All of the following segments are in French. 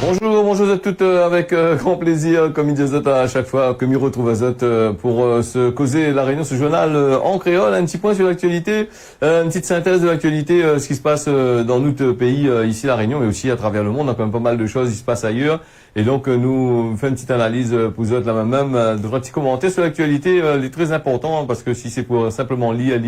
Bonjour à toutes, avec grand plaisir, comme il disait à chaque fois, que m'y retrouve à Zot pour se causer la réunion, ce journal en créole, un petit point sur l'actualité, une petite synthèse de l'actualité, ce qui se passe dans notre pays, ici la Réunion, mais aussi à travers le monde. On a quand même pas mal de choses qui se passent ailleurs. Et donc nous faisons une petite analyse pour Zot là-même, de petits commentaires sur l'actualité, les très importants, hein, parce que si c'est pour simplement lire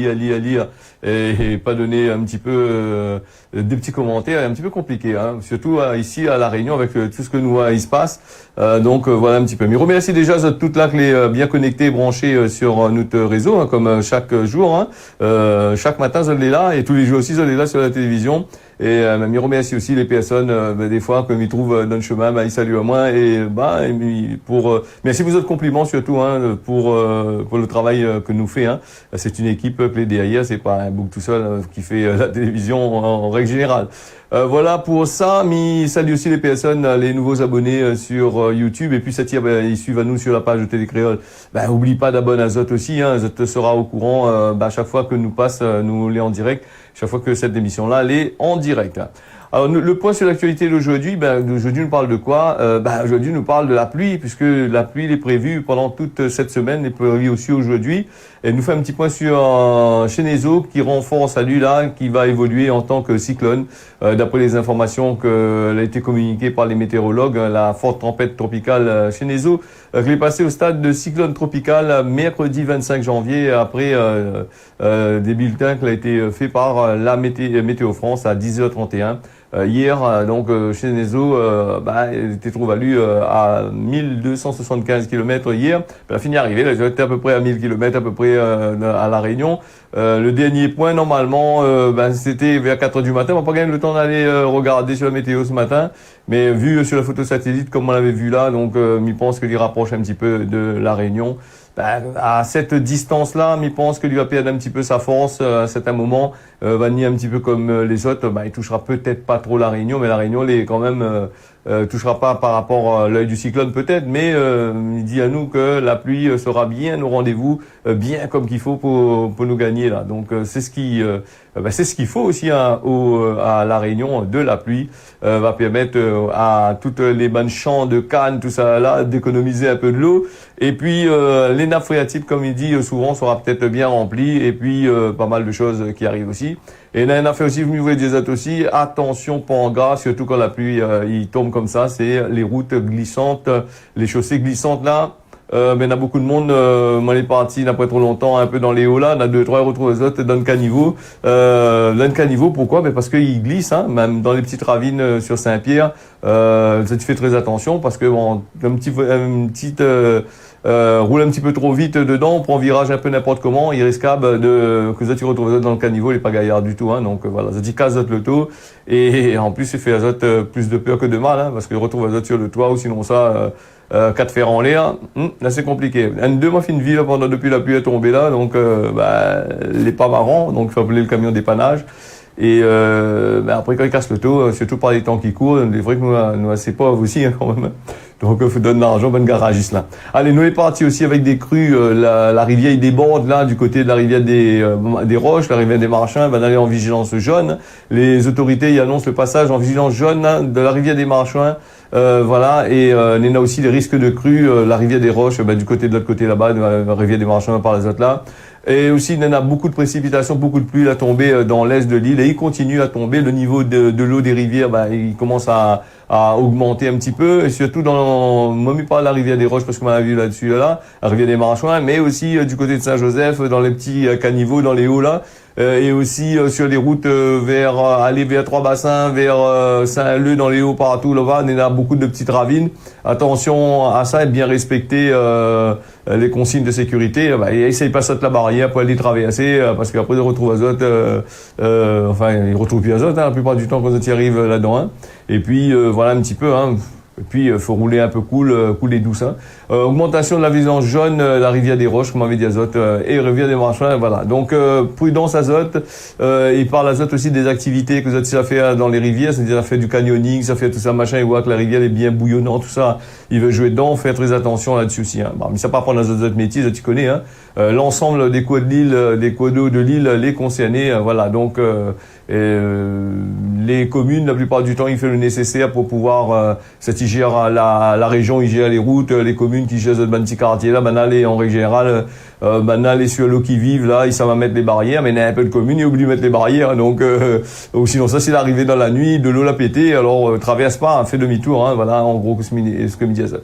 et pas donner un petit peu des petits commentaires, c'est un petit peu compliqué, hein, surtout ici à la Réunion avec tout ce que nous il se passe. Donc voilà un petit peu. Mais remercie déjà toutes là que les bien connectés, branchés sur notre réseau, hein, comme chaque jour, hein, chaque matin je l'ai là et tous les jours aussi je l'ai là sur la télévision. Et je remercie aussi les personnes des fois comme ils trouvent dans le chemin, ils saluent à moi et pour merci pour votre compliment surtout, hein, pour le travail que nous fait, hein. C'est une équipe que les derrière, c'est pas un bouc tout seul qui fait la télévision en règle générale. Voilà pour ça. Mais salut aussi les personnes, les nouveaux abonnés sur YouTube, et puis ils suivent à nous sur la page de Télé Créole. Oublie pas d'abonner à Zot aussi, hein. Zot sera au courant à chaque fois que nous passe, nous l'est en direct, chaque fois que cette émission-là l'est en direct. Alors le point sur l'actualité d'aujourd'hui, aujourd'hui nous parle de quoi? Aujourd'hui nous parle de la pluie, puisque la pluie est prévue pendant toute cette semaine, est prévue aussi aujourd'hui. Et nous fait un petit point sur Chenezo qui renforce à lui là, qui va évoluer en tant que cyclone. D'après les informations qu'elle a été communiquées par les météorologues, la forte tempête tropicale Chenezo qui est passée au stade de cyclone tropical mercredi 25 janvier après des bulletins qui a été fait par la Météo France à 10h31. Hier, donc, Chenezo était trop valu à 1275 km hier. Elle a fini d'arriver, elle était à peu près à 1000 km à peu près à La Réunion. Le dernier point, normalement, c'était vers 4h du matin. On n'a pas gagné le temps d'aller regarder sur la météo ce matin. Mais vu sur la photo satellite, comme on l'avait vu là, donc, je pense qu'il rapproche un petit peu de La Réunion. À cette distance-là, je pense que lui va perdre un petit peu sa force à un certain moment. Va nier un petit peu comme les autres. Il touchera peut-être pas trop La Réunion, mais La Réunion, il est quand même touchera pas par rapport à l'œil du cyclone peut-être, mais il dit à nous que la pluie sera bien au rendez-vous, bien comme qu'il faut pour nous gagner là. Donc c'est ce qu'il faut aussi à La Réunion, de la pluie, va permettre à toutes les bonnes champs de canne, tout ça là, d'économiser un peu de l'eau. Et puis les nappes phréatiques, comme il dit souvent, sera peut-être bien remplies, et puis pas mal de choses qui arrivent aussi. Et là, on a fait aussi, vous voyez des autres aussi, attention panga, surtout quand la pluie il tombe comme ça, c'est les routes glissantes, les chaussées glissantes là. Mais il y a beaucoup de monde, moi les parti d'après trop longtemps un peu dans les hauts là, on a 2-3 retrouve les autres dans le caniveau. Dans le caniveau, pourquoi? Parce qu'il glisse, hein, même dans les petites ravines sur Saint-Pierre. Ça tu fais très attention parce que bon, roule un petit peu trop vite dedans, on prend virage un peu n'importe comment, il risquable que ça tu retrouves dans le caniveau, il est pas gaillard du tout, hein, donc voilà, ça dit casse le taux, et en plus il fait azote plus de peur que de mal, hein, parce qu'il retrouve azote sur le toit, ou sinon ça, 4 fers en l'air, là c'est compliqué. Deux mois fin de vie là, depuis la pluie est tombée là, donc il est pas marrant, donc il faut appeler le camion dépannage. Et après quand il casse le taux, surtout par les temps qui courent, il est vrai que nous assez pauvres aussi, hein, quand même. Donc il faut donner de l'argent, bon garagiste là. Allez, nous est parti aussi avec des crues, la rivière il déborde là du côté de la rivière des Roches, la rivière des Marchins va aller en vigilance jaune. Les autorités y annoncent le passage en vigilance jaune, hein, de la rivière des Marchins. Voilà, et il y a aussi des risques de crues, la rivière des Roches, du côté de l'autre côté là-bas, de la rivière des Marchins par les autres là. Et aussi, il y en a beaucoup de précipitations, beaucoup de pluie à tomber dans l'est de l'île, et il continue à tomber. Le niveau de l'eau des rivières, il commence à augmenter un petit peu, et surtout même pas la rivière des Roches, parce qu'on a vu là-dessus, là, la rivière des Marchins, mais aussi du côté de Saint-Joseph, dans les petits caniveaux, dans les hauts là, et aussi sur les routes aller vers Trois-Bassins, vers Saint-Leu, dans les hauts partout là-bas, il y a beaucoup de petites ravines. Attention à ça, et bien respecter les consignes de sécurité. Essaye pas de sauter la barrière pour aller traverser, parce qu'après ils retrouvent azote, ils retrouvent plus azote, hein, la plupart du temps quand ils arrivent là-dedans, hein. Et puis voilà un petit peu, hein. Et puis faut rouler un peu couler douce, hein. Augmentation de la vigilance jaune, la rivière des Roches, comme on avait dit, azote, et rivière des Marchins, voilà. Donc prudence azote, il parle azote aussi des activités que ça fait dans les rivières, c'est-à-dire ça fait du canyoning, ça fait tout ça machin, il voit que la rivière est bien bouillonnante, tout ça, il veut jouer dedans, faire très attention là-dessus aussi, hein. Mais ça pas prendre azote métier, ça tu connais, hein. L'ensemble des cours de l'île, des cours d'eau de l'île, les concernés, voilà. Donc les communes, la plupart du temps, ils font le nécessaire pour pouvoir, ils gèrent la région, ils gèrent les routes, les communes qui gèrent ce petit quartier là, en règle générale, les sur l'eau qui vivent là, ils savent mettre les barrières, mais il y a un peu de communes, ils oublient de mettre les barrières, donc, ou sinon ça, c'est l'arrivée dans la nuit, de l'eau l'a pété, alors, traverse pas, fait demi-tour, voilà, en gros, ce que me disait ça.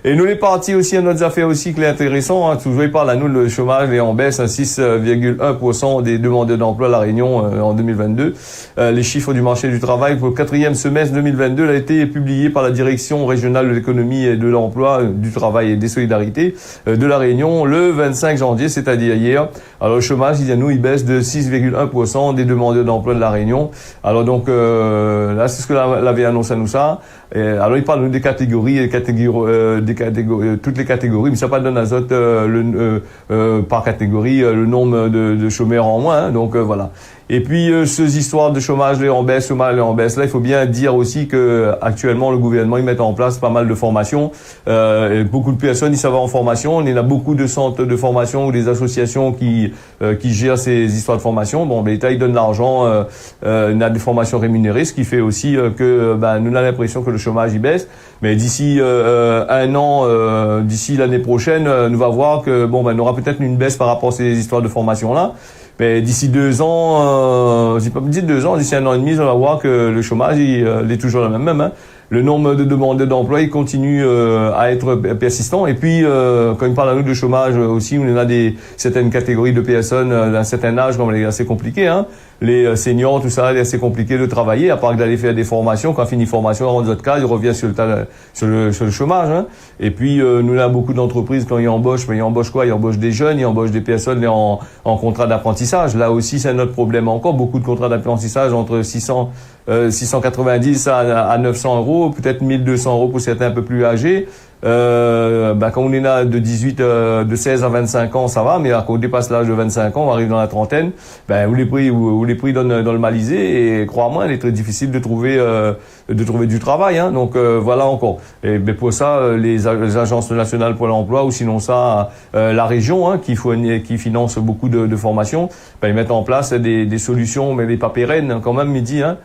Et nous, les partis aussi, notre affaire aussi qui est intéressant, toujours, il parle à nous, le chômage est en baisse à 6,1% des demandeurs d'emploi à La Réunion en 2022. Les chiffres du marché du travail pour le 4e semestre 2022 a été publié par la Direction régionale de l'économie et de l'emploi, du travail et des solidarités de La Réunion le 25 janvier, c'est-à-dire hier. Alors, le chômage, il baisse de 6,1% des demandeurs d'emploi de La Réunion. Alors, donc, là, c'est ce que l'avait annoncé à nous ça. Alors, il parle des catégories, toutes les catégories, mais ça pas donne azote par catégorie le nombre de chômeurs en moins, donc voilà. Et puis ces histoires de chômage en baisse, là il faut bien dire aussi que actuellement le gouvernement il met en place pas mal de formations. Et beaucoup de personnes ils savent en formation. Il y a beaucoup de centres de formation ou des associations qui gèrent ces histoires de formation. Bon, l'État il donne l'argent, il a des formations rémunérées, ce qui fait aussi que nous avons l'impression que le chômage il baisse. Mais d'ici un an, d'ici l'année prochaine, nous va voir que on aura peut-être une baisse par rapport à ces histoires de formation là. Mais d'ici 2 ans, j'ai pas dit 2 ans, d'ici 1 an et demi, on va voir que le chômage il est toujours le même. Hein. Le nombre de demandeurs d'emploi il continue à être persistant. Et puis, quand il parle à nous de chômage aussi, on a certaines catégories de personnes d'un certain âge, comme c'est assez compliqué. Hein. Les seniors, tout ça, c'est assez compliqué de travailler, à part d'aller faire des formations. Quand on finit formation, dans notre cas, il revient sur le chômage. Hein. Et puis, nous avons beaucoup d'entreprises, quand ils embauchent, mais ils embauchent quoi? Ils embauchent des jeunes, ils embauchent des personnes en contrat d'apprentissage. Là aussi, c'est notre problème encore. Beaucoup de contrats d'apprentissage entre 690 à 900 euros, peut-être 1200 euros pour certains un peu plus âgés. Quand on est là de 16 à 25 ans, ça va, mais quand on dépasse l'âge de 25 ans, on arrive dans la trentaine, où les prix donnent dans le malisé, et crois-moi, il est très difficile de trouver du travail, hein. Donc, voilà encore. Et, pour ça, les agences nationales pour l'emploi, ou sinon ça, la région, hein, qui finance beaucoup de formations, ils mettent en place des solutions, mais pas pérennes, quand même, midi, hein.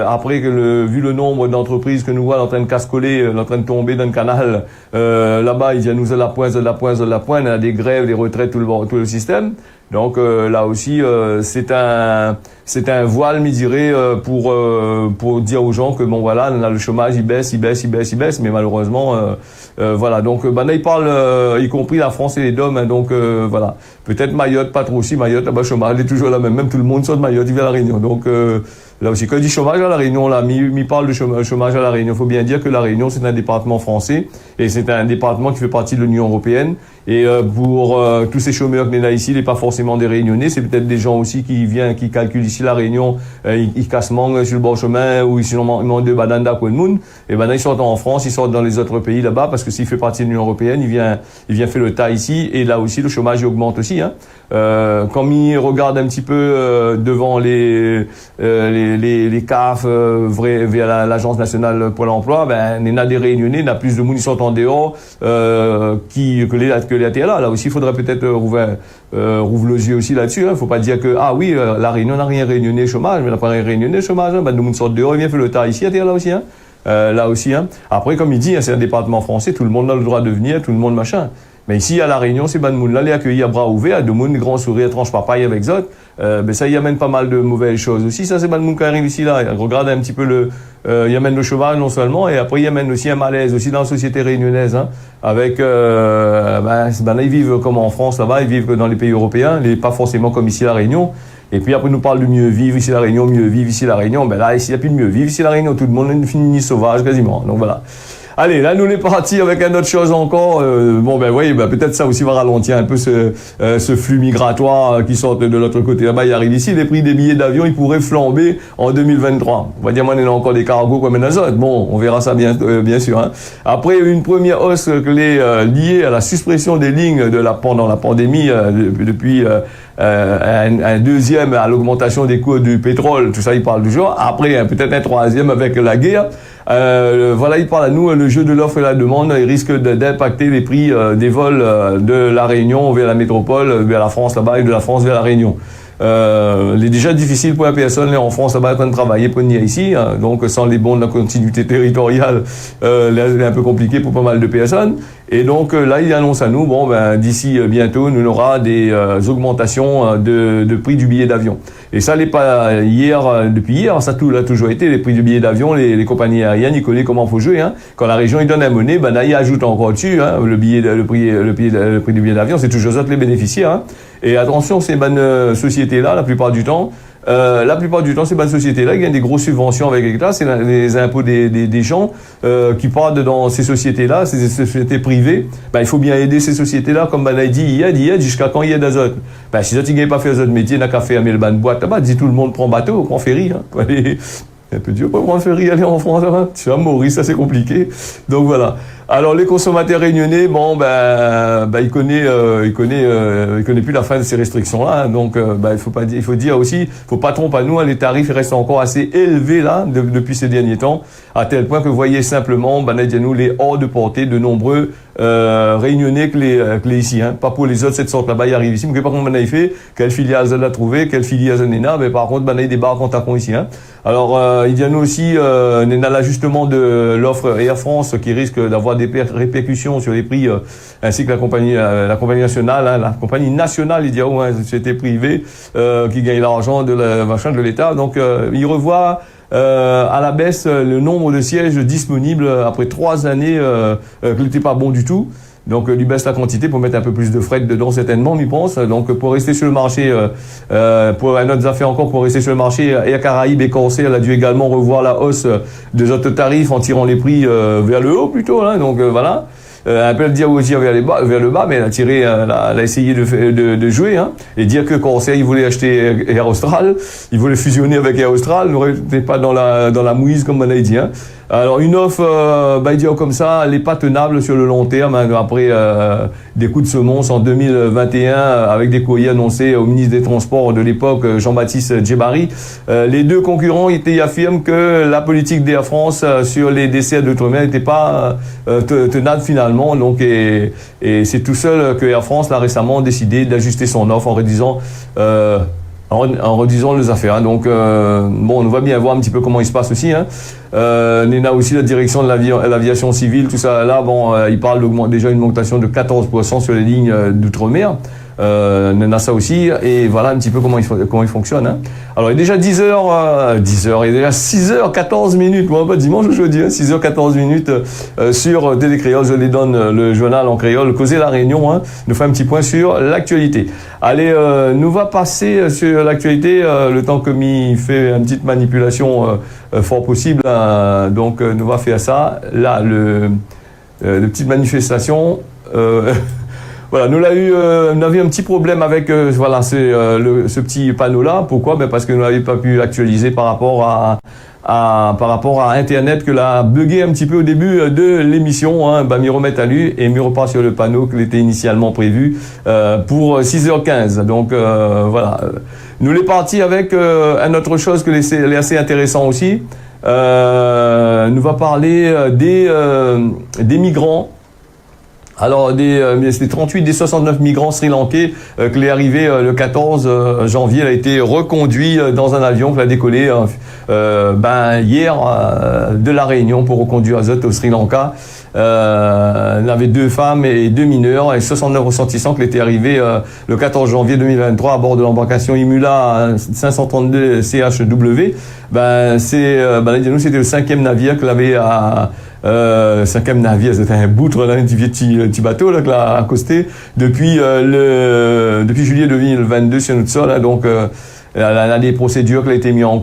Après que vu le nombre d'entreprises que nous voit en train de casse-coller, en train de tomber dans le canal, là-bas, il y a nous à la pointe, il y a des grèves, des retraites, tout le système. Donc là aussi, c'est un voile, me dirais, pour dire aux gens que là, le chômage, il baisse, mais malheureusement, voilà. Donc, là, il parle, y compris la France et les DOM, hein, donc voilà. Peut-être Mayotte, pas trop aussi. Mayotte, là-bas, chômage, il est toujours là même tout le monde sort de Mayotte, il vient à la Réunion. Donc là aussi, quand il dit chômage à la Réunion, là, il parle de chômage à la Réunion. Il faut bien dire que la Réunion, c'est un département français et c'est un département qui fait partie de l'Union européenne. Et pour tous ces chômeurs qui sont là ici, il n'est pas forcément des Réunionnais, c'est peut-être des gens aussi qui calculent ici la Réunion, ils cassent mangue sur le bord chemin ou ils mangent de bananes d'Aquenmoun. Et ils sortent en France, ils sortent dans les autres pays là-bas parce que s'il fait partie de l'Union européenne, il vient faire le tas ici et là aussi le chômage il augmente aussi. Hein. Quand il regarde un petit peu devant les CAF vers l'Agence nationale pour l'emploi, il y a des Réunionnais, il y a plus de monde qui sont en dehors que les ATLA. Là aussi, il faudrait peut-être rouvrir les yeux aussi là-dessus. Hein. Faut pas dire que la Réunion n'a rien réunionnais chômage, mais elle n'a pas rien réunionnais chômage. Hein. Nous sort dehors, il vient faire le tas ici ATLA aussi. Hein. Là aussi. Hein. Après, comme il dit, hein, c'est un département français, tout le monde a le droit de venir, tout le monde machin. Mais ici, à La Réunion, c'est monde là, les accueillir à bras ouverts, de monde, grand sourire, tranche papaye avec Zot. Ça y amène pas mal de mauvaises choses aussi. Ça, c'est monde qui arrive ici, là. Regarde un petit peu il amène le chômage, non seulement, et après, il amène aussi un malaise aussi dans la société réunionnaise, hein. Avec, là, ils vivent comme en France, là-bas, ils vivent dans les pays européens, pas forcément comme ici à La Réunion. Et puis après, ils nous parlent de mieux vivre ici à La Réunion, mieux vivre ici à La Réunion. Là, ici, il n'y a plus de mieux vivre ici à La Réunion. Tout le monde est fini sauvage, quasiment. Donc voilà. Allez, là, nous, on est partis avec une autre chose encore. Peut-être ça aussi va ralentir un peu ce flux migratoire qui sort de l'autre côté. Là-bas, il arrive ici. Les prix des billets d'avion, ils pourraient flamber en 2023. On va dire, on a encore des cargos comme un azote. Bon, on verra ça bien sûr. Hein. Après, une première hausse liée à la suspension des lignes pendant la pandémie, depuis un deuxième à l'augmentation des coûts du pétrole. Tout ça, il parle du genre. Après, peut-être un troisième avec la guerre. Il parle à nous, le jeu de l'offre et la demande, il risque d'impacter les prix des vols de la Réunion vers la métropole, vers la France là-bas et de la France vers la Réunion. Il est déjà difficile pour la personne en France là-bas en train de travailler pour venir ici, hein, donc sans les bons de la continuité territoriale, c'est un peu compliqué pour pas mal de personnes. Et donc là, il annonce à nous, bon, ben d'ici bientôt, nous aura des augmentations de prix du billet d'avion. Et ça n'est pas depuis hier, ça l'a toujours été, les prix du billet d'avion, les compagnies aériennes, ils connaissent comment faut jouer, hein. Quand la région, ils donnent la monnaie, ben là, ils ajoutent encore dessus, hein, le prix du billet d'avion, c'est toujours ça les bénéficiaires, hein. Et attention, ces bonnes sociétés-là, la plupart du temps, ces bonnes sociétés-là, ils gagnent des grosses subventions avec l'État, c'est les impôts des gens qui partent dans ces sociétés-là, ces sociétés privées. Ben, il faut bien aider ces sociétés-là, comme ben, il y a jusqu'à quand il y a d'azote. Ben, si ça, tu n'as pas fait d'azote métier, n'a qu'à faire un ban de boîte là-bas, dit tout le monde prend bateau, prend ferry, hein. C'est un peu dur pour prendre ferry aller en France, hein. Tu vas mourir, ça c'est compliqué. Donc voilà. Alors les consommateurs réunionnais, bon il connaît plus la fin de ces restrictions-là, hein. Donc il faut dire aussi, faut pas tromper à nous, hein, les tarifs restent encore assez élevés là depuis ces derniers temps, à tel point que vous voyez simplement, les hors de portée de nombreux réunionnais que les ici, hein. Pas pour les autres 700 là-bas, ils arrivent ici, mais par contre il fait quelle filiale elle a trouvé, quelle filiale elle a, mais par contre il des barres qu'on ici, hein. Alors il y a nous aussi l'ajustement de l'offre Air France qui risque d'avoir des répercussions sur les prix, ainsi que la compagnie nationale, hein, la compagnie nationale, il dit, hein, société privée qui gagne l'argent de l'État. Donc il revoit à la baisse le nombre de sièges disponibles après 3 années qui n'était pas bon du tout. Donc, lui baisse la quantité pour mettre un peu plus de fret dedans, certainement, il pense. Donc, pour rester sur le marché, pour un autre affaire encore, pour rester sur le marché, Air Caraïbes et Corsair, elle a dû également revoir la hausse des autres tarifs en tirant les prix vers le haut, plutôt, hein. Donc, voilà. Un peu le dire aussi vers le bas, mais elle a essayé de jouer, hein, et dire que Corsair, il voulait acheter Air Austral, il voulait fusionner avec Air Austral, n'était pas dans la mouise comme on a dit, hein. Alors une offre, comme ça, elle n'est pas tenable sur le long terme, hein, après des coups de semonce en 2021 avec des courriers annoncés au ministre des Transports de l'époque, Jean-Baptiste Djebari. Les deux concurrents affirment que la politique d'Air France sur les desserts d'outre-mer n'était pas tenable finalement. Donc et c'est tout seul que Air France a récemment décidé d'ajuster son offre en redisant les affaires, hein. Donc on va bien voir un petit peu comment il se passe aussi, hein. On a aussi la direction de l'aviation civile, tout ça là, il parle déjà une augmentation de 14% sur les lignes d'outre-mer. On a ça aussi, et voilà un petit peu comment il fonctionne, hein. Alors il est déjà 10h, il est déjà 6h14 minutes, moi pas dimanche jeudi, hein, 6h14 minutes sur Télé Créole. Je les donne le journal en créole, Causer la Réunion, hein, nous fait un petit point sur l'actualité. Allez, nous va passer sur l'actualité, le temps que m'y fait une petite manipulation fort possible, hein. Donc nous va faire ça, là, le petite manifestation, voilà, nous avions un petit problème avec ce petit panneau-là. Pourquoi? Parce que nous n'avions pas pu actualiser par rapport à Internet, que l'a bugué un petit peu au début de l'émission, hein. M'y remettre à lui et m'y repart sur le panneau qui était initialement prévu pour 6h15. Donc voilà. Nous l'est parti avec une autre chose que est assez intéressant aussi. Nous va parler des migrants. Alors, c'était 38 des 69 migrants sri-lankais qui est arrivé le 14 janvier. Elle a été reconduit dans un avion qui a décollé hier de La Réunion pour reconduire Azot au Sri Lanka. Il y avait 2 femmes et 2 mineurs et 69 ressortissants qui étaient arrivés le 14 janvier 2023 à bord de l'embarcation Imula 532 CHW. C'était le 5e navire que l'avait à 5e navire, c'était un boutre, là, un petit bateau là, qui l'a accosté depuis juillet 2022 sur notre sol, hein. Donc il y a des procédures qui ont été mises en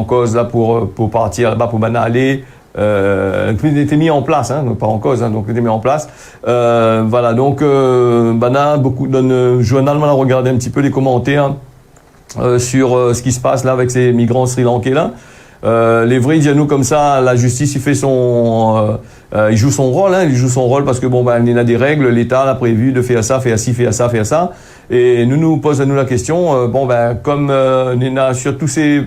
cause là pour partir là-bas, pour aller était mis en place, hein, donc pas en cause, hein, donc était mis en place. Voilà, donc beaucoup dans le journal, on a regardé un petit peu les commentaires sur ce qui se passe là avec ces migrants sri-lankais là. Les vrais nous comme ça, la justice il fait il joue son rôle, hein, il joue son rôle parce que il y a des règles, l'État a prévu de faire ça, faire ci, faire ça, faire ça, et nous posons la question, comme on a sur tous ces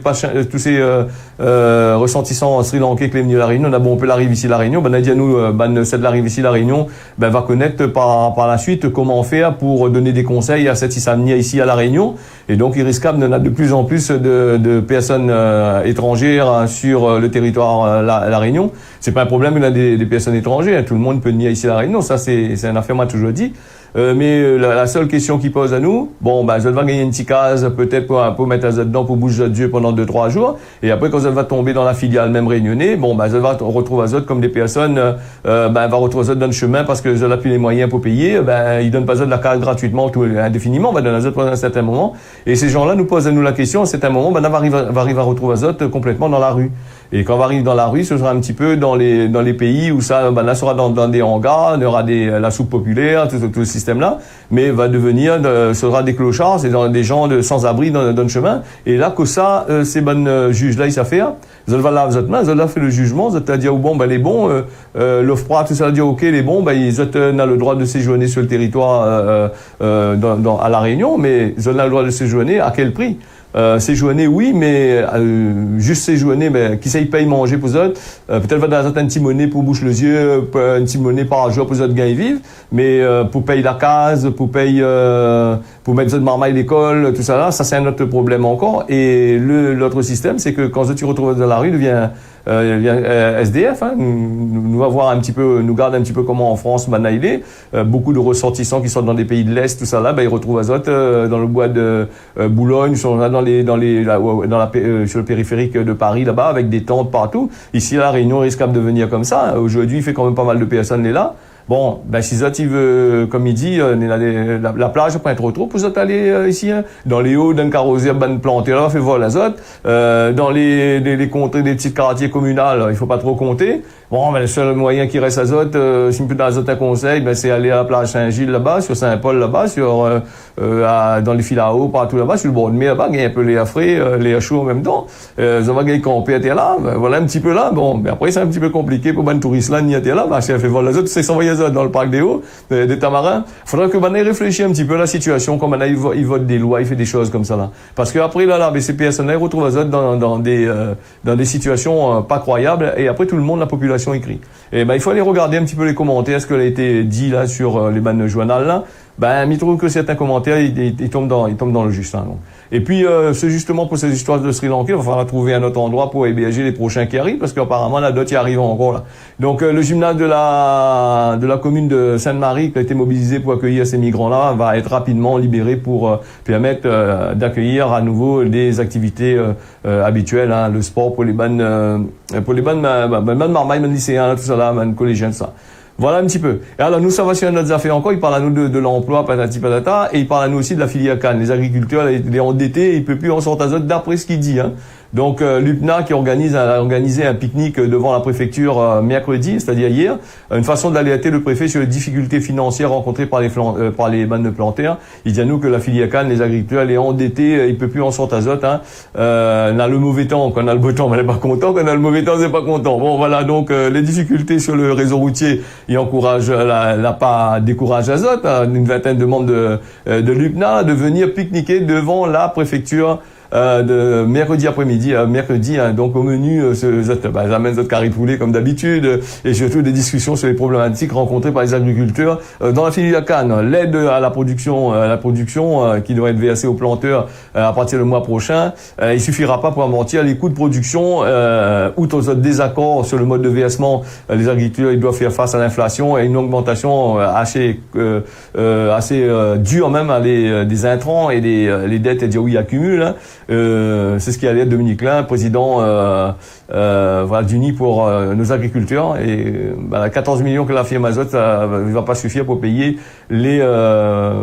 ressortissants sri-lankais qui est venu à La Réunion, on a bon, on peut l'arriver ici à La Réunion, ben, on a dit à nous, c'est de l'arrivée ici à La Réunion, ben, va connaître par la suite comment faire pour donner des conseils à cette Issamnia ici à La Réunion. Et donc, il risque de plus en plus de personnes étrangères sur le territoire la Réunion. C'est pas un problème qu'il y a des personnes étrangères. Tout le monde peut venir ici à La Réunion. Ça, c'est une affaire, moi, toujours dit. Mais la seule question qu'ils posent à nous, bon, ben, je vais gagner une petite case, peut-être pour mettre ça dedans, pour bouger de Dieu pendant 2-3 jours. Et après, quand elle va tomber dans la filiale même réunionnais, bon, ben, je vais retrouver Azot comme des personnes, ben, va retrouver Azot dans le chemin parce que je n'ai plus les moyens pour payer, ben, ils donnent pas Azot de la case gratuitement, tout, indéfiniment, on va donner Azot pendant un certain moment. Et ces gens-là nous posent à nous la question, à un certain moment, ben, on va arriver à retrouver Azot complètement dans la rue. Et quand on va arriver dans la rue, ce sera un petit peu dans les pays où ça, ben là, sera dans des hangars, il y aura la soupe populaire, tout le système-là, mais va devenir, ce sera des clochards, c'est des gens sans-abri dans le chemin. Et là, que ça, ces bonnes juges-là, ils savent faire. Ils vont là, ils ont fait le jugement, ils ont dit, oh, bon, ben, les bons, l'OFPRA, tout ça, a dit, ok, les bons, ben, ils ont le droit de séjourner sur le territoire, à La Réunion, mais ils ont le droit de séjourner à quel prix? Séjourner, oui, mais juste séjourner, mais qui ça y paye manger pour eux, peut-être va dans un petit monnaie pour boucher les yeux, un petit monnaie par jour pour eux gagner vivre, mais pour payer la case, pour payer, pour mettre de marmaille à l'école, tout ça là, ça c'est un autre problème encore. Et l'autre système, c'est que quand tu retrouves dans la rue, il devient SDF, hein, nous va voir un petit peu, nous garde un petit peu comment en France maintenant il est. Beaucoup de ressortissants qui sont dans des pays de l'Est, tout ça là, ben ils retrouvent Azot dans le bois de Boulogne, sont là sur le périphérique de Paris là-bas avec des tentes partout. Ici à La Réunion, risque de devenir comme ça. Aujourd'hui, il fait quand même pas mal de personnes là. Bon, ben si ça, il veut, comme il dit, la plage pas trop trop, vous êtes allé ici, hein, dans les hauts d'un carrossier ben planté là, fait voir l'azote, dans les contrées des petites quartiers communales, il faut pas trop compter. Bon, ben le seul moyen qui reste azote, si on peut d'azote un conseil, ben c'est aller à la plage Saint-Gilles là-bas, sur Saint-Paul là-bas, dans les files à eau, partout là-bas, sur le bord de mer là-bas, il y a un peu les frais, les chauds en même temps. Ça va gagner camper à terre là, ben, voilà un petit peu là. Bon, ben après c'est un petit peu compliqué pour ben touristes là, ni à terre là, ben si elle fait voir l'azote, c'est s'envoyer dans le parc des Hauts, des Tamarins. Faudra que Banaï réfléchisse un petit peu à la situation, comme Banaï il vote des lois, il fait des choses comme ça là. Parce que après là, ces personnes-là retrouvent Azot dans des situations pas croyables, et après tout le monde, la population écrit. Et ben il faut aller regarder un petit peu les commentaires, ce que a été dit là sur les bannes journales là. Ben, il trouve que certains commentaires, ils tombent dans le juste, hein, donc. Et puis, c'est justement pour ces histoires de Sri Lanka, il va falloir trouver un autre endroit pour héberger les prochains qui arrivent, parce qu'apparemment, la dot y arrive encore, là. Donc, le gymnase de la commune de Sainte-Marie, qui a été mobilisé pour accueillir ces migrants-là, va être rapidement libéré pour permettre d'accueillir à nouveau des activités habituelles, hein, le sport pour les bannes marmailles, les lycéens, tout ça là, les collégiens, tout ça. Voilà un petit peu. Et alors, nous, ça va sur notre affaire encore. Il parle à nous de l'emploi, patati patata, et il parle à nous aussi de la filière Cannes. Les agriculteurs, les endettés, il peut plus en sortir Azot d'après ce qu'il dit, hein. Donc, l'UPNA qui a organisé un pique-nique devant la préfecture mercredi, c'est-à-dire hier, une façon d'alerter le préfet sur les difficultés financières rencontrées par les bandes de plantaires. Il dit à nous que la filière Cannes, les agriculteurs, les endettés, il peut plus en sortir Azot, hein. On a le mauvais temps, quand on a le beau temps, on n'est pas content, quand on a le mauvais temps, c'est pas content. Bon, voilà, donc, les difficultés sur le réseau routier, il encourage, pas décourage Azot, hein, une vingtaine de membres de l'UPNA de venir pique-niquer devant la préfecture de mercredi après-midi, hein, donc au menu, ils amènent notre carré poulet comme d'habitude, et surtout des discussions sur les problématiques rencontrées par les agriculteurs dans la filière Cannes. L'aide à la production qui devrait être versée aux planteurs à partir du mois prochain, il suffira pas pour amortir les coûts de production, outre aux autres désaccords sur le mode de versement. Les agriculteurs, ils doivent faire face à l'inflation et une augmentation assez dure même, des intrants et les dettes et ils accumulent, hein. C'est ce qui allait être Dominique Klein, président d'Uni pour nos agriculteurs, et 14 millions que la firme Azot ne va pas suffire pour payer va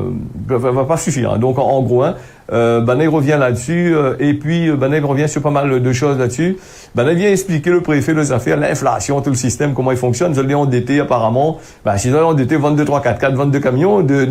pas suffire, hein. Donc en gros, hein, Banaï revient là-dessus, et puis Banaï revient sur pas mal de choses là-dessus. Banaï vient expliquer le préfet les affaires, l'inflation, tout le système, comment il fonctionne. Ils ont été endettés apparemment. S'ils ont endetté 22 3 4 4 22 camions de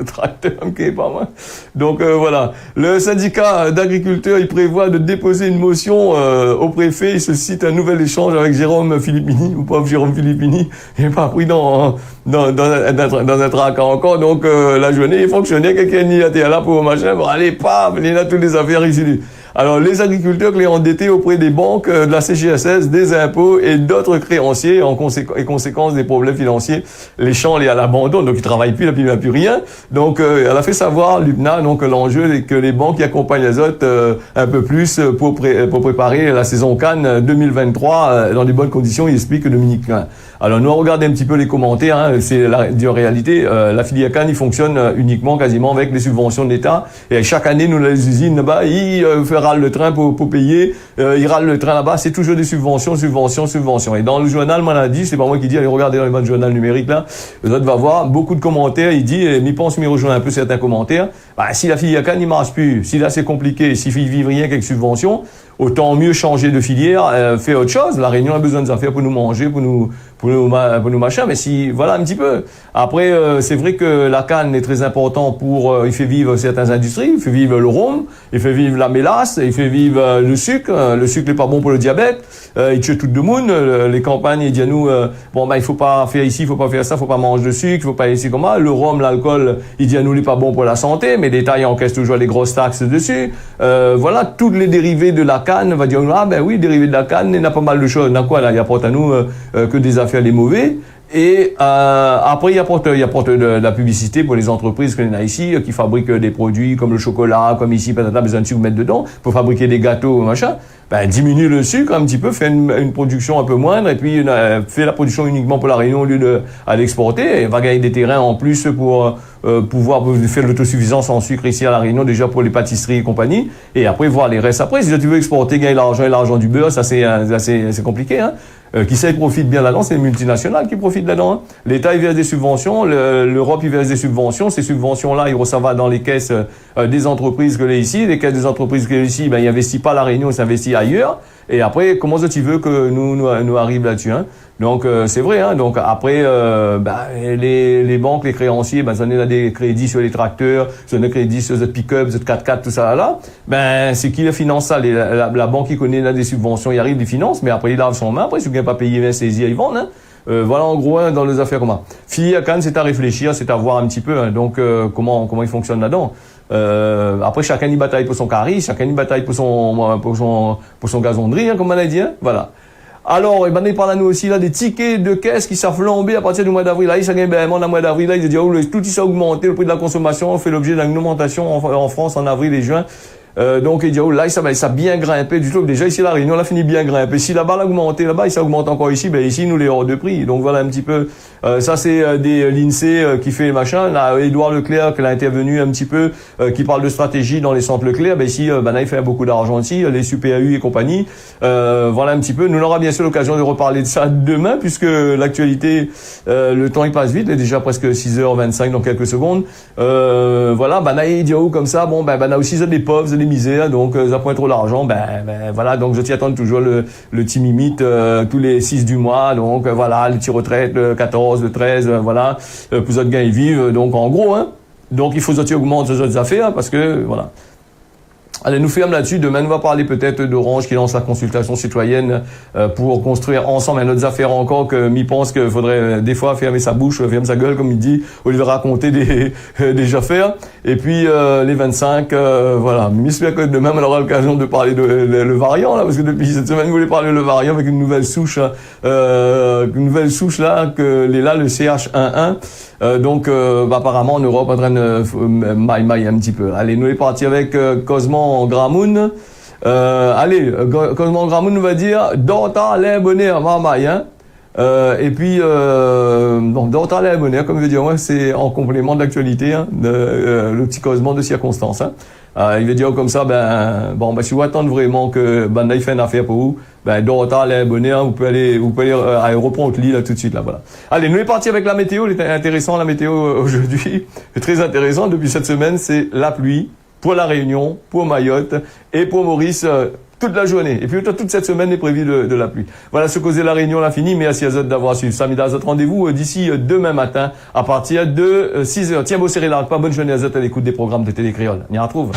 tracteurs, ok, pas mal. Donc voilà, le syndicat d'agriculteurs, il prévoit de déposer une motion au préfet. Il se cite un nouvel échange avec Jérôme Filippini, ou pauvre Jérôme Filippini, il n'est pas pris dans un tracas encore. Donc la journée, il fonctionnait, quelqu'un y était là pour machin, bon allez, paf, il y a toutes les affaires ici. Alors, les agriculteurs qui sont endettés auprès des banques, de la CGSS, des impôts et d'autres créanciers en conséquence des problèmes financiers. Les champs, les à l'abandon, donc ils travaillent plus, il n'y a plus rien. Donc, elle a fait savoir, l'UPNA, donc l'enjeu est que les banques qui accompagnent les autres un peu plus pour préparer la saison Cannes 2023 dans des bonnes conditions, il explique Dominique Klein. Alors, nous regardons un petit peu les commentaires, hein, c'est en réalité, la filière Cannes, il fonctionne uniquement quasiment avec les subventions de l'État. Et chaque année, nous, les usines là-bas, ils râlent le train pour payer, ils râlent le train là-bas, c'est toujours des subventions. Et dans le journal, moi, on a dit, c'est pas moi qui dis, allez regarder dans les bonnes journaux numériques là, vous autres va voir beaucoup de commentaires, il dit, et m'y pense, m'y rejoint un peu certains commentaires, bah, si la filière Cannes, il marche plus, si là c'est compliqué, s'il vivent rien qu'avec subventions, autant mieux changer de filière, faire autre chose. La Réunion a besoin de affaires pour nous manger, pour nous machin, mais si, voilà un petit peu. Après, c'est vrai que la canne est très important pour, il fait vivre certaines industries, il fait vivre le rhum, il fait vivre la mélasse, il fait vivre le sucre n'est pas bon pour le diabète, il tue tout le monde, les campagnes, ils disent à nous, bon, ben, il faut pas faire ici, il faut pas faire ça, il faut pas manger de sucre, il faut pas ici comme ça. Le rhum, l'alcool, il dit à nous, il est pas bon pour la santé, mais l'État, il encaisse toujours les grosses taxes dessus. Voilà, toutes les dérivés de la canne, va dire, ah, ben oui, dérivés de la canne, il y a pas mal de choses. Il y a quoi, là? Il apporte à nous, que des affaires les mauvais. Et après, il apporte de la publicité pour les entreprises qu'on a ici, qui fabriquent des produits comme le chocolat, comme ici, peut-être besoin de sucre mettre dedans, pour fabriquer des gâteaux, machin. Ben, diminue le sucre un petit peu, fait une production un peu moindre, et puis fait la production uniquement pour la Réunion au lieu de à l'exporter, et va gagner des terrains en plus pour pouvoir faire l'autosuffisance en sucre ici à la Réunion, déjà pour les pâtisseries et compagnie, et après voir les restes après. Si tu veux exporter, gagner l'argent et l'argent du beurre, ça c'est compliqué, hein. Qui ça, il profite bien là-dedans, c'est les multinationales qui profitent là-dedans. Hein. L'État, il verse des subventions, l'Europe, il verse des subventions. Ces subventions-là, ils reçoivent dans les caisses des entreprises que les ici. Les caisses des entreprises que les ici, ben, ils investissent pas à la Réunion, ils s'investissent ailleurs. Et après, comment ça tu veux que nous arrive là-dessus, hein? Donc c'est vrai, hein. Donc après, les banques, les créanciers, ben ça donne des crédits sur les tracteurs, ça donne des crédits sur les pick-up, les 4x4, tout ça là. Ben c'est qui le finance ça? La banque qui connaît là des subventions, il arrive des finances, mais après il lave son main. Après si vous n'avez pas payé, ben saisir, ils vendent, hein. Voilà en gros, hein, dans les affaires comment. Filière Cannes, c'est à réfléchir, c'est à voir un petit peu, hein. Donc comment il fonctionne là-dedans. Après chacun y bataille pour son carré, chacun y bataille pour son gazonnerie, hein, comme on a dit, hein. Voilà. Alors, il parle à nous aussi là des tickets de caisse qui s'est flambé à partir du mois d'avril. Là, il s'est gagné le mois d'avril. Là, il dit tout ça a augmenté, le prix de la consommation fait l'objet d'une augmentation en France en avril et juin. Donc il dit là ça a bien grimpé du tout. Déjà ici la Réunion, on a fini bien grimpé. Si là-bas l'a augmenté, là-bas ça augmente encore ici. Ben ici nous les hors de prix. Donc voilà un petit peu. Ça c'est des l'INSEE qui fait les machins. Là Édouard Leclerc qui a intervenu un petit peu, qui parle de stratégie dans les centres Leclerc. Ben ici là il fait beaucoup d'argent ici, les SUPAU et compagnie. Voilà un petit peu. Nous aura bien sûr l'occasion de reparler de ça demain puisque l'actualité, le temps il passe vite. Il est déjà presque 6h25 dans quelques secondes. Voilà il dit comme ça. Bon ben a aussi des pauvres, des misères, donc ça prend trop d'argent, voilà, donc je t'y attends toujours le petit limite tous les 6 du mois, donc voilà, le petit retraite, le 14, le 13, voilà, plus autres gars ils vivent, donc en gros, hein, donc il faut que tu augmentes ces autres affaires, parce que, voilà. Allez, nous ferme là-dessus. Demain, on va parler peut-être d'Orange qui lance la consultation citoyenne pour construire ensemble un autre affaire encore que m'y pense qu'il faudrait des fois fermer sa bouche, fermer sa gueule, comme il dit, au lieu de raconter des affaires. Et puis les 25, voilà. J'espère que demain, on aura l'occasion de parler de le variant, là, parce que depuis cette semaine, vous voulez parler de le variant avec une nouvelle souche là, que le CH11. Donc apparemment en Europe en train de maille un petit peu. Allez, nous est parti avec Cosmo Gramoun. Allez, Cosmo Gramoun nous va dire Dorta les bonheur mamaille, hein. Et puis Dorta les bonheur, comme je veux dire, ouais, c'est en complément d'actualité, hein, le petit Cosmo de circonstance, hein. Il veut dire comme ça, si vous attendez vraiment que Bandai fait une affaire pour vous, Dorota, les bonheur, vous pouvez aller à Aéroport Lit, là, tout de suite, là, voilà. Allez, nous est parti avec la météo, il est intéressant, la météo, aujourd'hui. C'est très intéressant, depuis cette semaine, c'est la pluie pour la Réunion, pour Mayotte et pour Maurice, toute la journée. Et puis, toute cette semaine est prévue de la pluie. Voilà, ce causé la Réunion, l'a fini. Merci à vous d'avoir suivi. Samedi à votre rendez-vous d'ici demain matin à partir de 6h. Tiens, beau serré là, pas bonne journée à vous à l'écoute des programmes de Télé Créole. On y retrouve.